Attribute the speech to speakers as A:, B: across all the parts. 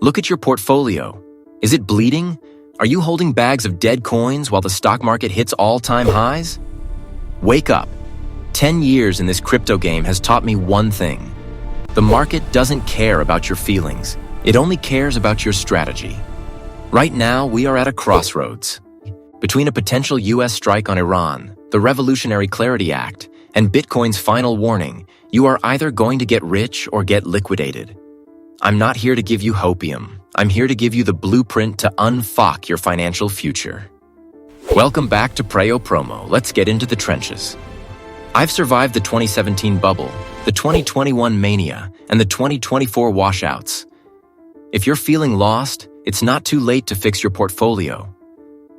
A: Look at your portfolio. Is it bleeding? Are you holding bags of dead coins while the stock market hits all-time highs? Wake up. 10 years in this crypto game has taught me one thing. The market doesn't care about your feelings. It only cares about your strategy. Right now, we are at a crossroads. Between a potential US strike on Iran, the Revolutionary Clarity Act, and Bitcoin's final warning, you are either going to get rich or get liquidated. I'm not here to give you hopium. I'm here to give you the blueprint to unfuck your financial future. Welcome back to Preyo Promo. Let's get into the trenches. I've survived the 2017 bubble, the 2021 mania, and the 2024 washouts. If you're feeling lost, it's not too late to fix your portfolio.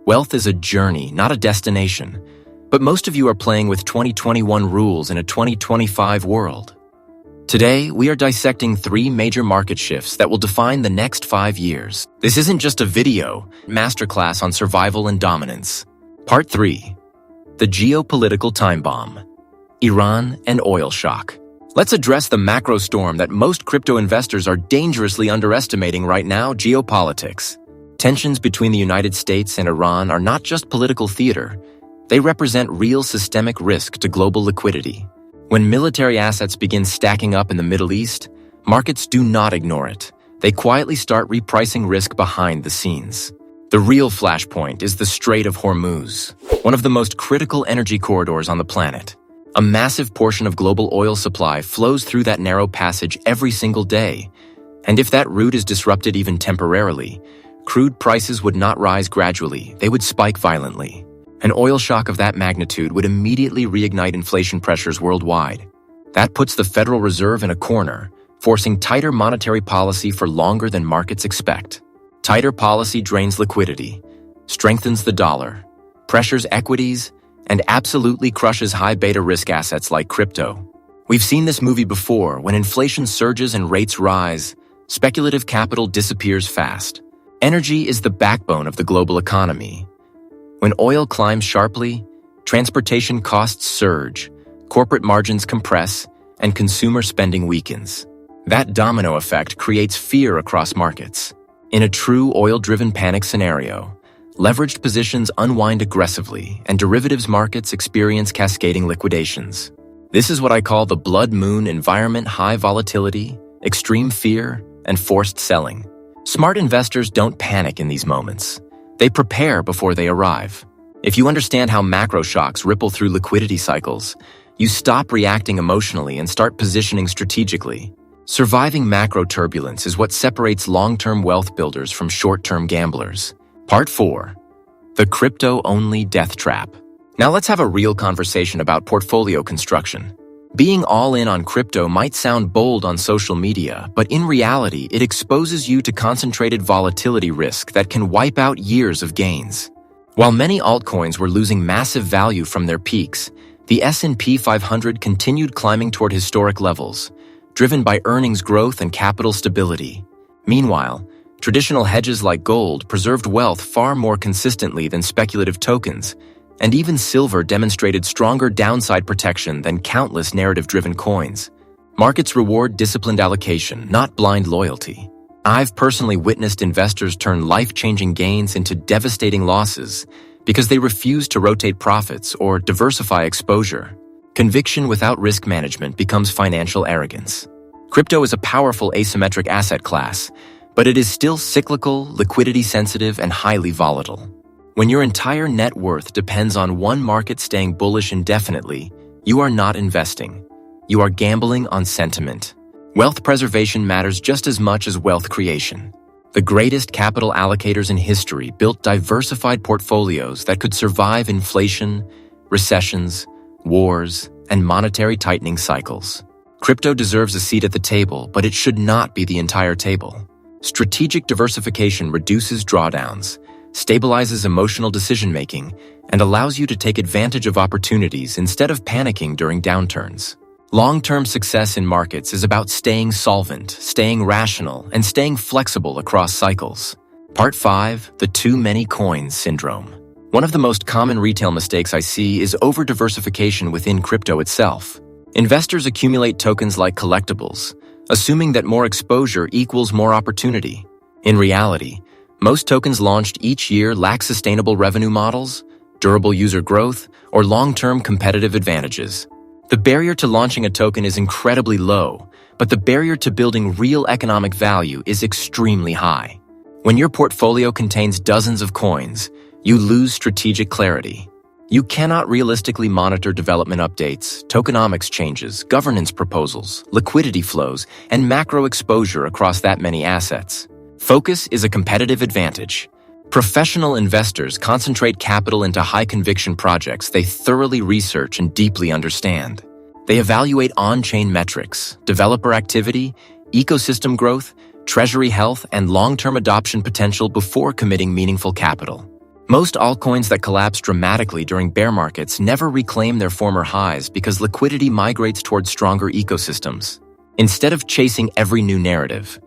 A: Wealth is a journey, not a destination. But most of you are playing with 2021 rules in a 2025 world. Today, we are dissecting 3 major market shifts that will define the next 5 years. This isn't just a video, masterclass on survival and dominance. Part 3. The geopolitical time bomb. Iran and oil shock. Let's address the macro storm that most crypto investors are dangerously underestimating right now: geopolitics. Tensions between the United States and Iran are not just political theater. They represent real systemic risk to global liquidity. When military assets begin stacking up in the Middle East, markets do not ignore it. They quietly start repricing risk behind the scenes. The real flashpoint is the Strait of Hormuz, one of the most critical energy corridors on the planet. A massive portion of global oil supply flows through that narrow passage every single day. And if that route is disrupted even temporarily, crude prices would not rise gradually, they would spike violently. An oil shock of that magnitude would immediately reignite inflation pressures worldwide. That puts the Federal Reserve in a corner, forcing tighter monetary policy for longer than markets expect. Tighter policy drains liquidity, strengthens the dollar, pressures equities, and absolutely crushes high beta risk assets like crypto. We've seen this movie before. When inflation surges and rates rise, speculative capital disappears fast. Energy is the backbone of the global economy. When oil climbs sharply, transportation costs surge, corporate margins compress, and consumer spending weakens. That domino effect creates fear across markets. In a true oil-driven panic scenario, leveraged positions unwind aggressively, and derivatives markets experience cascading liquidations. This is what I call the blood moon environment: high volatility, extreme fear, and forced selling. Smart investors don't panic in these moments. They prepare before they arrive. If you understand how macro shocks ripple through liquidity cycles, you stop reacting emotionally and start positioning strategically. Surviving macro turbulence is what separates long-term wealth builders from short-term gamblers. Part 4. The crypto-only death trap. Now let's have a real conversation about portfolio construction. Being all in on crypto might sound bold on social media, but in reality, it exposes you to concentrated volatility risk that can wipe out years of gains. While many altcoins were losing massive value from their peaks, the S&P 500 continued climbing toward historic levels, driven by earnings growth and capital stability. Meanwhile, traditional hedges like gold preserved wealth far more consistently than speculative tokens, and even silver demonstrated stronger downside protection than countless narrative-driven coins. Markets reward disciplined allocation, not blind loyalty. I've personally witnessed investors turn life-changing gains into devastating losses because they refuse to rotate profits or diversify exposure. Conviction without risk management becomes financial arrogance. Crypto is a powerful asymmetric asset class, but it is still cyclical, liquidity-sensitive, and highly volatile. When your entire net worth depends on one market staying bullish indefinitely, you are not investing. You are gambling on sentiment. Wealth preservation matters just as much as wealth creation. The greatest capital allocators in history built diversified portfolios that could survive inflation, recessions, wars, and monetary tightening cycles. Crypto deserves a seat at the table, but it should not be the entire table. Strategic diversification reduces drawdowns, stabilizes emotional decision-making, and allows you to take advantage of opportunities instead of panicking during downturns. Long-term success in markets is about staying solvent, staying rational, and staying flexible across cycles. Part 5. The too many coins syndrome. One of the most common retail mistakes I see is over-diversification within crypto itself. Investors accumulate tokens like collectibles, assuming that more exposure equals more opportunity. In reality, most tokens launched each year lack sustainable revenue models, durable user growth, or long-term competitive advantages. The barrier to launching a token is incredibly low, but the barrier to building real economic value is extremely high. When your portfolio contains dozens of coins, you lose strategic clarity. You cannot realistically monitor development updates, tokenomics changes, governance proposals, liquidity flows, and macro exposure across that many assets. Focus is a competitive advantage. Professional investors concentrate capital into high-conviction projects they thoroughly research and deeply understand. They evaluate on-chain metrics, developer activity, ecosystem growth, treasury health, and long-term adoption potential before committing meaningful capital. Most altcoins that collapse dramatically during bear markets never reclaim their former highs because liquidity migrates towards stronger ecosystems. Instead of chasing every new narrative,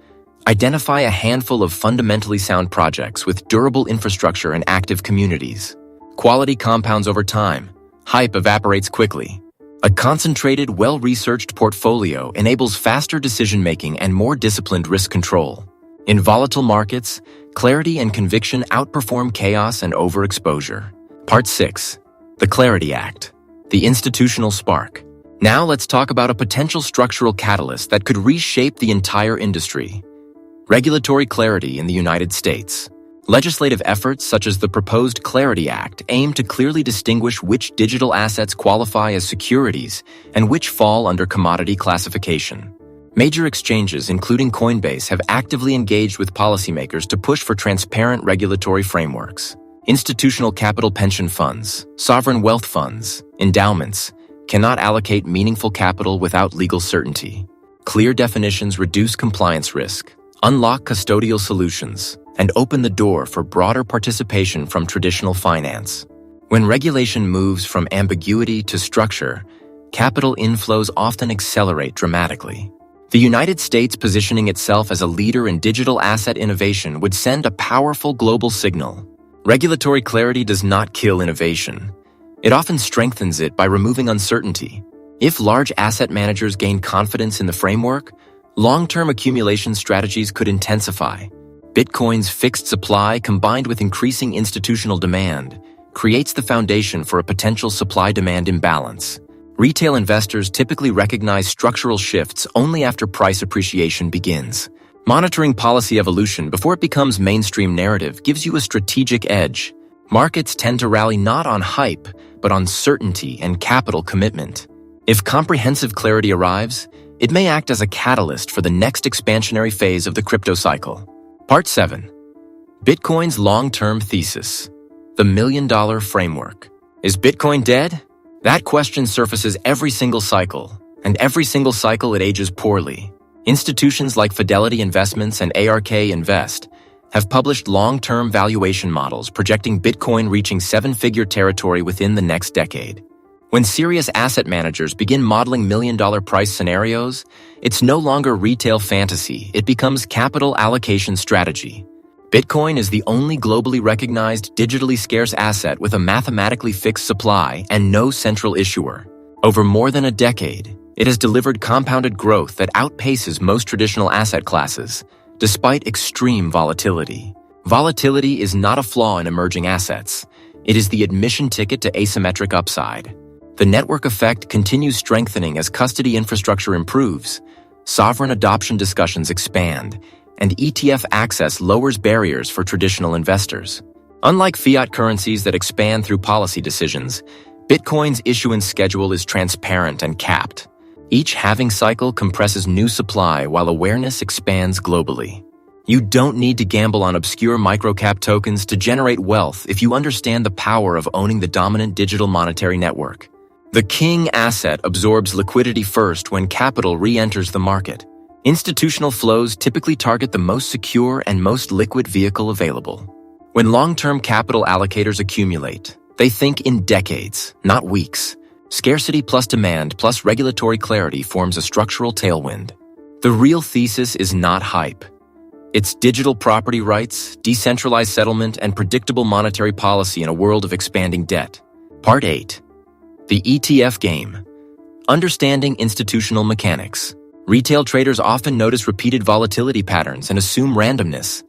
A: identify a handful of fundamentally sound projects with durable infrastructure and active communities. Quality compounds over time. Hype evaporates quickly. A concentrated, well-researched portfolio enables faster decision-making and more disciplined risk control. In volatile markets, clarity and conviction outperform chaos and overexposure. Part 6. The Clarity Act. The Institutional Spark. Now let's talk about a potential structural catalyst that could reshape the entire industry. Regulatory clarity in the United States. Legislative efforts such as the proposed Clarity Act aim to clearly distinguish which digital assets qualify as securities and which fall under commodity classification. Major exchanges, including Coinbase, have actively engaged with policymakers to push for transparent regulatory frameworks. Institutional capital pension funds, sovereign wealth funds, endowments cannot allocate meaningful capital without legal certainty. Clear definitions reduce compliance risk, unlock custodial solutions, and open the door for broader participation from traditional finance. When regulation moves from ambiguity to structure, capital inflows often accelerate dramatically. The United States positioning itself as a leader in digital asset innovation would send a powerful global signal. Regulatory clarity does not kill innovation. It often strengthens it by removing uncertainty. If large asset managers gain confidence in the framework, long-term accumulation strategies could intensify. Bitcoin's fixed supply combined with increasing institutional demand creates the foundation for a potential supply-demand imbalance. Retail investors typically recognize structural shifts only after price appreciation begins. Monitoring policy evolution before it becomes mainstream narrative gives you a strategic edge. Markets tend to rally not on hype, but on certainty and capital commitment. If comprehensive clarity arrives, it may act as a catalyst for the next expansionary phase of the crypto cycle. Part 7. Bitcoin's long-term thesis. The million-dollar framework. Is Bitcoin dead? That question surfaces every single cycle, and every single cycle it ages poorly. Institutions like Fidelity Investments and ARK Invest have published long-term valuation models projecting Bitcoin reaching seven-figure territory within the next decade. When serious asset managers begin modeling million-dollar price scenarios, it's no longer retail fantasy, it becomes capital allocation strategy. Bitcoin is the only globally recognized digitally scarce asset with a mathematically fixed supply and no central issuer. Over more than a decade, it has delivered compounded growth that outpaces most traditional asset classes, despite extreme volatility. Volatility is not a flaw in emerging assets. It is the admission ticket to asymmetric upside. The network effect continues strengthening as custody infrastructure improves, sovereign adoption discussions expand, and ETF access lowers barriers for traditional investors. Unlike fiat currencies that expand through policy decisions, Bitcoin's issuance schedule is transparent and capped. Each halving cycle compresses new supply while awareness expands globally. You don't need to gamble on obscure microcap tokens to generate wealth if you understand the power of owning the dominant digital monetary network. The king asset absorbs liquidity first when capital re-enters the market. Institutional flows typically target the most secure and most liquid vehicle available. When long-term capital allocators accumulate, they think in decades, not weeks. Scarcity plus demand plus regulatory clarity forms a structural tailwind. The real thesis is not hype. It's digital property rights, decentralized settlement, and predictable monetary policy in a world of expanding debt. Part 8. The ETF game. Understanding institutional mechanics. Retail traders often notice repeated volatility patterns and assume randomness.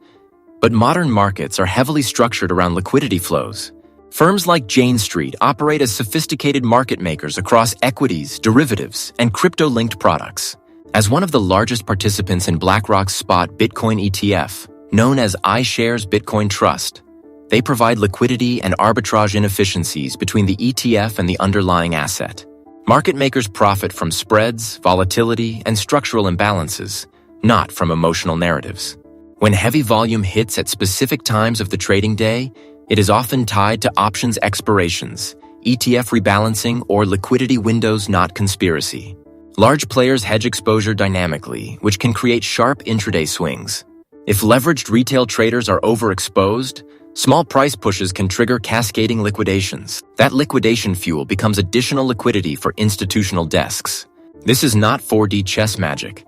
A: But modern markets are heavily structured around liquidity flows. Firms like Jane Street operate as sophisticated market makers across equities, derivatives, and crypto-linked products. As one of the largest participants in BlackRock's spot Bitcoin ETF, known as iShares Bitcoin Trust, they provide liquidity and arbitrage inefficiencies between the ETF and the underlying asset. Market makers profit from spreads, volatility, and structural imbalances, not from emotional narratives. When heavy volume hits at specific times of the trading day, it is often tied to options expirations, ETF rebalancing, or liquidity windows, not conspiracy. Large players hedge exposure dynamically, which can create sharp intraday swings. If leveraged retail traders are overexposed, small price pushes can trigger cascading liquidations. That liquidation fuel becomes additional liquidity for institutional desks. This is not 4D chess magic.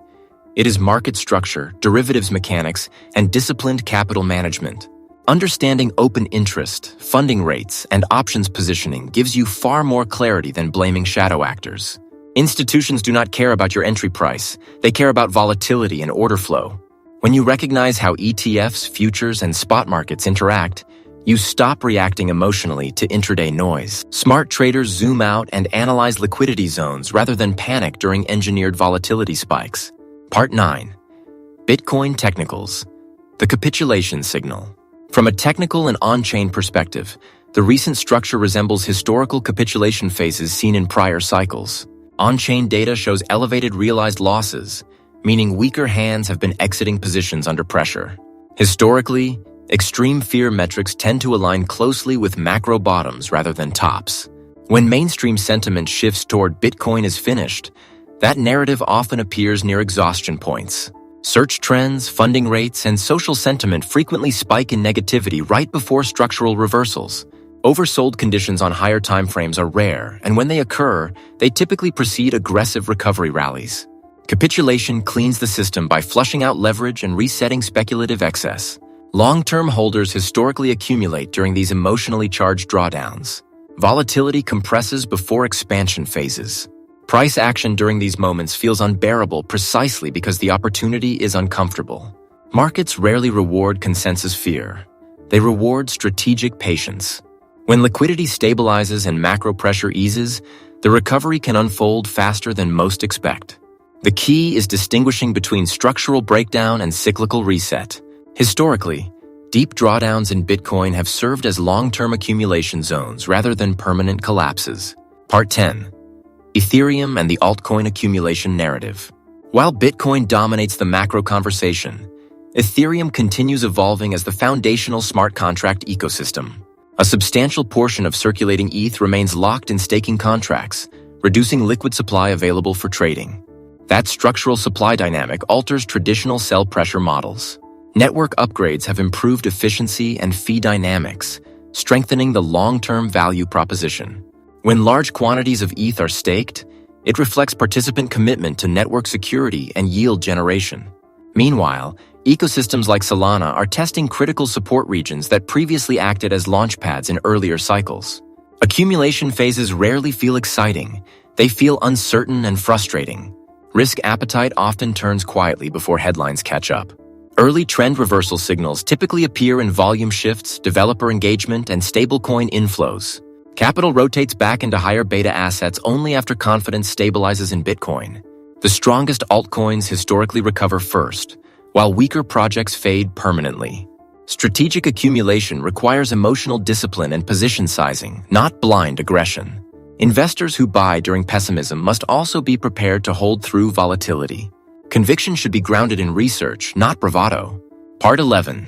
A: It is market structure, derivatives mechanics, and disciplined capital management. Understanding open interest, funding rates, and options positioning gives you far more clarity than blaming shadow actors. Institutions do not care about your entry price. They care about volatility and order flow. When you recognize how ETFs, futures, and spot markets interact, you stop reacting emotionally to intraday noise. Smart traders zoom out and analyze liquidity zones rather than panic during engineered volatility spikes. Part 9. Bitcoin Technicals. The Capitulation Signal. From a technical and on-chain perspective, the recent structure resembles historical capitulation phases seen in prior cycles. On-chain data shows elevated realized losses, meaning weaker hands have been exiting positions under pressure. Historically, extreme fear metrics tend to align closely with macro bottoms rather than tops. When mainstream sentiment shifts toward Bitcoin is finished, that narrative often appears near exhaustion points. Search trends, funding rates, and social sentiment frequently spike in negativity right before structural reversals. Oversold conditions on higher timeframes are rare, and when they occur, they typically precede aggressive recovery rallies. Capitulation cleans the system by flushing out leverage and resetting speculative excess. Long-term holders historically accumulate during these emotionally charged drawdowns. Volatility compresses before expansion phases. Price action during these moments feels unbearable precisely because the opportunity is uncomfortable. Markets rarely reward consensus fear. They reward strategic patience. When liquidity stabilizes and macro pressure eases, the recovery can unfold faster than most expect. The key is distinguishing between structural breakdown and cyclical reset. Historically, deep drawdowns in Bitcoin have served as long-term accumulation zones rather than permanent collapses. Part 10. Ethereum and the altcoin accumulation narrative. While Bitcoin dominates the macro conversation, Ethereum continues evolving as the foundational smart contract ecosystem. A substantial portion of circulating ETH remains locked in staking contracts, reducing liquid supply available for trading. That structural supply dynamic alters traditional sell pressure models. Network upgrades have improved efficiency and fee dynamics, strengthening the long-term value proposition. When large quantities of ETH are staked, it reflects participant commitment to network security and yield generation. Meanwhile, ecosystems like Solana are testing critical support regions that previously acted as launchpads in earlier cycles. Accumulation phases rarely feel exciting. They feel uncertain and frustrating. Risk appetite often turns quietly before headlines catch up. Early trend reversal signals typically appear in volume shifts, developer engagement, and stablecoin inflows. Capital rotates back into higher beta assets only after confidence stabilizes in Bitcoin. The strongest altcoins historically recover first, while weaker projects fade permanently. Strategic accumulation requires emotional discipline and position sizing, not blind aggression. Investors who buy during pessimism must also be prepared to hold through volatility. Conviction should be grounded in research, not bravado. Part 11.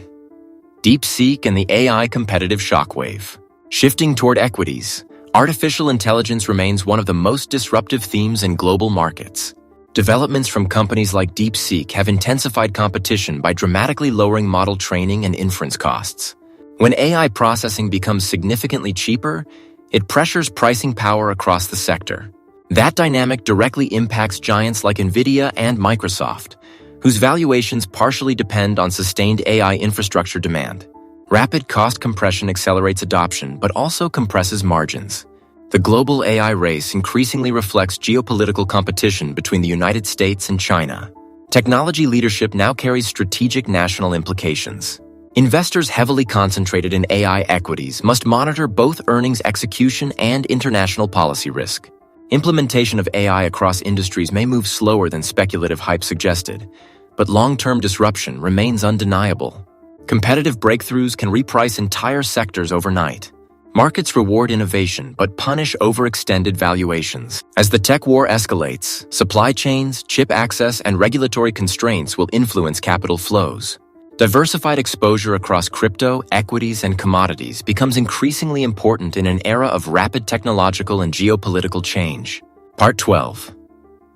A: DeepSeek and the AI competitive shockwave. Shifting toward equities, artificial intelligence remains one of the most disruptive themes in global markets. Developments from companies like DeepSeek have intensified competition by dramatically lowering model training and inference costs. When AI processing becomes significantly cheaper, it pressures pricing power across the sector. That dynamic directly impacts giants like Nvidia and Microsoft, whose valuations partially depend on sustained AI infrastructure demand. Rapid cost compression accelerates adoption but also compresses margins. The global AI race increasingly reflects geopolitical competition between the United States and China. Technology leadership now carries strategic national implications. Investors heavily concentrated in AI equities must monitor both earnings execution and international policy risk. Implementation of AI across industries may move slower than speculative hype suggested, but long-term disruption remains undeniable. Competitive breakthroughs can reprice entire sectors overnight. Markets reward innovation but punish overextended valuations. As the tech war escalates, supply chains, chip access, and regulatory constraints will influence capital flows. Diversified exposure across crypto, equities, and commodities becomes increasingly important in an era of rapid technological and geopolitical change. Part 12.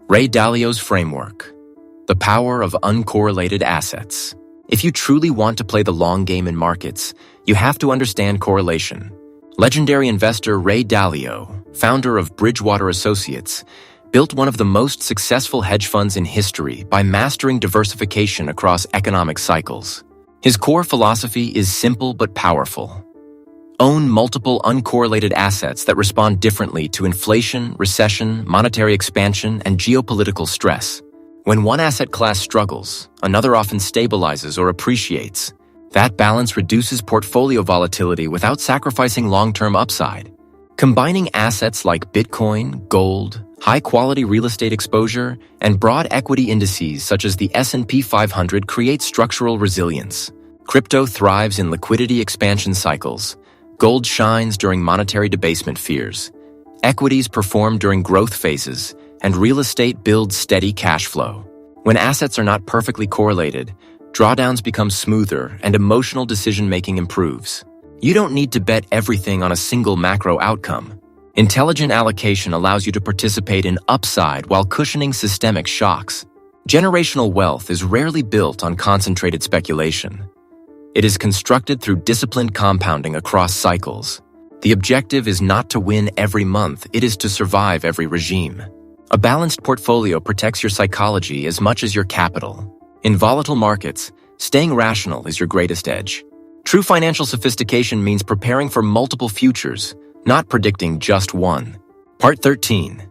A: Ray Dalio's Framework. The Power of Uncorrelated Assets. If you truly want to play the long game in markets, you have to understand correlation. Legendary investor Ray Dalio, founder of Bridgewater Associates, built one of the most successful hedge funds in history by mastering diversification across economic cycles. His core philosophy is simple but powerful. Own multiple uncorrelated assets that respond differently to inflation, recession, monetary expansion, and geopolitical stress. When one asset class struggles, another often stabilizes or appreciates. That balance reduces portfolio volatility without sacrificing long-term upside. Combining assets like Bitcoin, gold, high-quality real estate exposure, and broad equity indices such as the S&P 500 creates structural resilience. Crypto thrives in liquidity expansion cycles. Gold shines during monetary debasement fears. Equities perform during growth phases, and real estate builds steady cash flow. When assets are not perfectly correlated, drawdowns become smoother and emotional decision-making improves. You don't need to bet everything on a single macro outcome. Intelligent allocation allows you to participate in upside while cushioning systemic shocks. Generational wealth is rarely built on concentrated speculation. It is constructed through disciplined compounding across cycles. The objective is not to win every month, it is to survive every regime. A balanced portfolio protects your psychology as much as your capital. In volatile markets, staying rational is your greatest edge. True financial sophistication means preparing for multiple futures, not predicting just one. Part 13.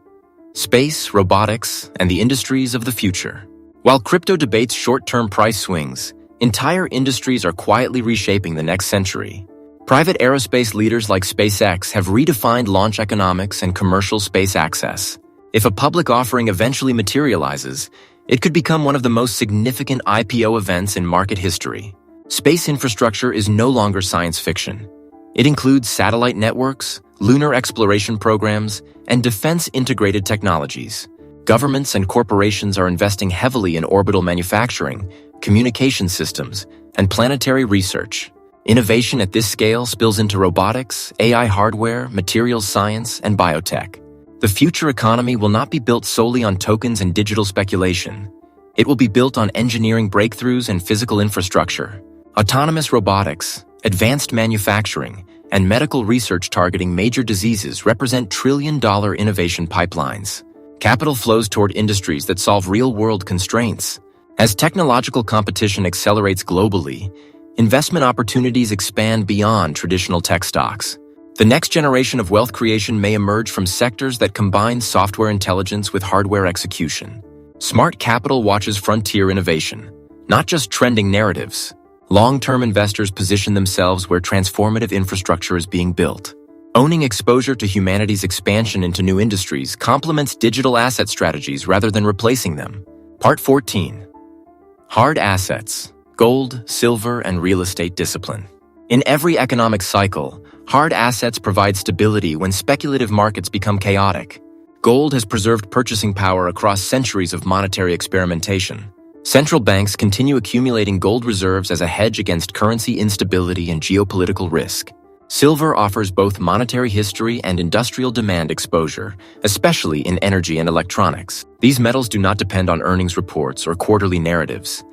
A: Space, Robotics, and the Industries of the Future. While crypto debates short-term price swings, entire industries are quietly reshaping the next century. Private aerospace leaders like SpaceX have redefined launch economics and commercial space access. If a public offering eventually materializes, it could become one of the most significant IPO events in market history. Space infrastructure is no longer science fiction. It includes satellite networks, lunar exploration programs, and defense-integrated technologies. Governments and corporations are investing heavily in orbital manufacturing, communication systems, and planetary research. Innovation at this scale spills into robotics, AI hardware, materials science, and biotech. The future economy will not be built solely on tokens and digital speculation. It will be built on engineering breakthroughs and physical infrastructure. Autonomous robotics, advanced manufacturing, and medical research targeting major diseases represent trillion-dollar innovation pipelines. Capital flows toward industries that solve real-world constraints. As technological competition accelerates globally, investment opportunities expand beyond traditional tech stocks. The next generation of wealth creation may emerge from sectors that combine software intelligence with hardware execution. Smart capital watches frontier innovation, not just trending narratives. Long-term investors position themselves where transformative infrastructure is being built. Owning exposure to humanity's expansion into new industries complements digital asset strategies rather than replacing them. Part 14. Hard assets, gold, silver, and real estate discipline. In every economic cycle, hard assets provide stability when speculative markets become chaotic. Gold has preserved purchasing power across centuries of monetary experimentation. Central banks continue accumulating gold reserves as a hedge against currency instability and geopolitical risk. Silver offers both monetary history and industrial demand exposure, especially in energy and electronics. These metals do not depend on earnings reports or quarterly narratives.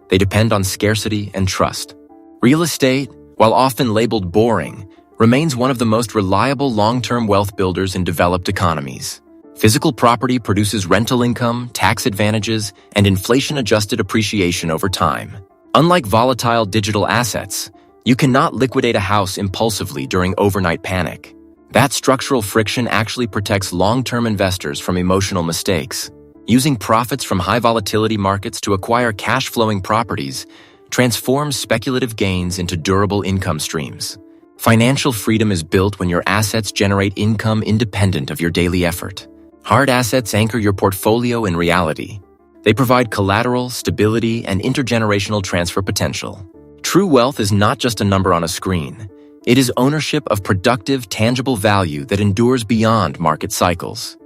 A: They depend on scarcity and trust. Real estate, while often labeled boring, remains one of the most reliable long-term wealth builders in developed economies. Physical property produces rental income, tax advantages, and inflation-adjusted appreciation over time. Unlike volatile digital assets, you cannot liquidate a house impulsively during overnight panic. That structural friction actually protects long-term investors from emotional mistakes. Using profits from high-volatility markets to acquire cash-flowing properties Transform speculative gains into durable income streams. Financial freedom is built when your assets generate income independent of your daily effort. Hard assets anchor your portfolio in reality. They provide collateral, stability, and intergenerational transfer potential. True wealth is not just a number on a screen. It is ownership of productive, tangible value that endures beyond market cycles.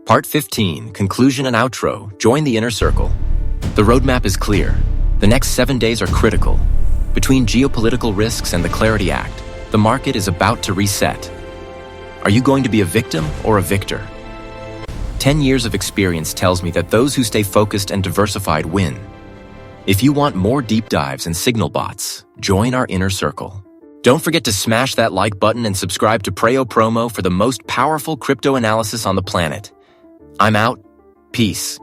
A: Part 15, Conclusion and Outro. Join the inner circle. The roadmap is clear. The next 7 days are critical. Between geopolitical risks and the Clarity Act, the market is about to reset. Are you going to be a victim or a victor? 10 years of experience tells me that those who stay focused and diversified win. If you want more deep dives and signal bots, join our inner circle. Don't forget to smash that like button and subscribe to Preyo Promo for the most powerful crypto analysis on the planet. I'm out. Peace.